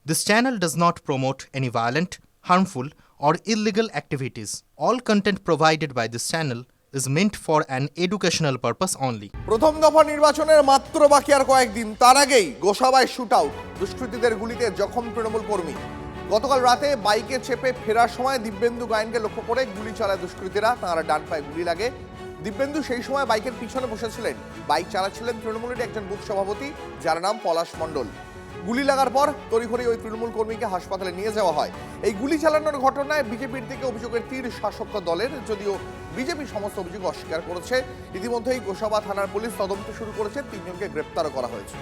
This channel does not promote any violent, harmful, or illegal activities. All content provided by this channel is meant for an educational purpose only. প্রথম দফা নির্বাচনের মাত্র বাকি আর কয়েকদিন, তার আগেই গোসাবায় শুট আউট, দুষ্কৃতীদের গুলিতে জখম তৃণমূল কর্মী। গতকাল রাতে বাইকে চেপে ফেরার সময় দিব্যেন্দু গায়েনকে লক্ষ্য করে গুলি চালায় দুষ্কৃতীরা। তাঁর ডান পায়ে গুলি লাগে। দিব্যেন্দু সেই সময় বাইকের পিছনে বসেছিলেন। বাইক চালাচ্ছিলেন তৃণমূলের একজন বুথ সভাপতি, যার নাম পলাশ মণ্ডল। গুলি লাগার পর তড়িঘড়ি ওই তৃণমূল কর্মীকে হাসপাতালে নিয়ে যাওয়া হয়। এই গুলি চালানোর ঘটনায় বিজেপির দিকে অভিযোগের তীর শাসক দলের, যদিও বিজেপি সমস্ত অভিযোগ অস্বীকার করেছে। ইতিমধ্যেই গোসাবা থানার পুলিশ তদন্ত শুরু করেছে, 3 জনকে গ্রেপ্তারও করা হয়েছে।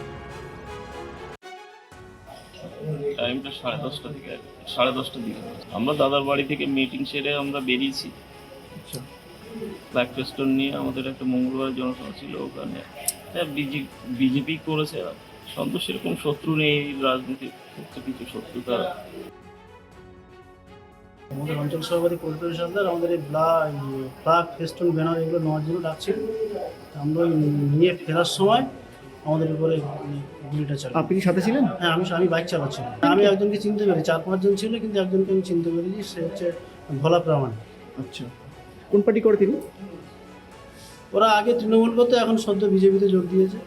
টাইমটা 10:30 থেকে 10:30টার দিকে আমরা দাদার বাড়ি থেকে মিটিং সেরে আমরা বেরিয়েছি। ব্ল্যাক ফেস্টন নিয়ে আমাদের একটা মঙ্গলবার জনসভা ছিল ওখানে। বিজেপি করেছে, সন্তোষ এরকম শত্রু নেই, রাজনীতি করতে কিছু শত্রুতা। আমাদের অঞ্চল সভাপতি কল্পেশ হালদার আমাদের এই ব্ল্যাক ফেস্টন ব্যানার এগুলো নেওয়ার জন্য ডাকছিল। আমরা নিয়ে ফেরার সময় আমাদের উপরে গুলিটা চালায়। আপনি কি সাথে ছিলেন? হ্যাঁ, আমি বাইক চালাচ্ছিলাম। আমি একজনকে চিনতে পেরেছি, 4-5 জন ছিল, কিন্তু একজনকে আমি চিনতে পেরেছি, সে হচ্ছে ভোলা প্রামাণিক। আচ্ছা, কোন পার্টি করে তিনি? ওরা আগে তৃণমূল করতো, এখন সদ্য বিজেপিতে যোগ দিয়েছে।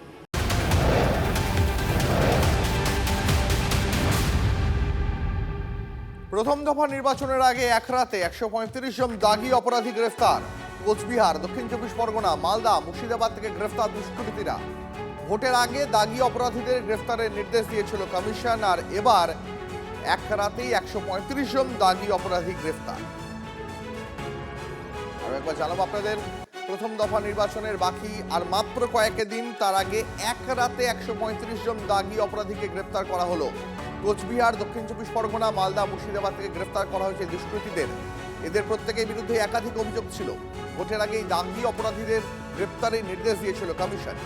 প্রথম দফা নির্বাচনের আগে এক রাতে 135 জন দাগি অপরাধী গ্রেফতার। কোচবিহার, দক্ষিণ 24 পরগনা, মালদা, মুর্শিদাবাদ থেকে গ্রেফতার দুষ্কৃতীরা। ভোটের আগে দাগি অপরাধীদের গ্রেফতারের নির্দেশ দিয়েছিল কমিশন, আর এবার এক রাতেই 135 জন দাগি অপরাধী গ্রেফতার। আর একবার জানাবো আপনাদের, প্রথম দফা নির্বাচনের বাকি আর মাত্র কয়েক দিন, তার আগে এক রাতে 135 জন দাগি অপরাধীকে গ্রেফতার করা হলো। কোচবিহার, দক্ষিণ 24 পরগনা, মালদা, মুর্শিদাবাদ থেকে গ্রেফতার করা হয়েছে দুষ্কৃতীদের। এদের প্রত্যেকের বিরুদ্ধে একাধিক অভিযোগ ছিল। ভোটের আগেই দাগি অপরাধীদের গ্রেফতারের নির্দেশ দিয়েছিল কমিশন।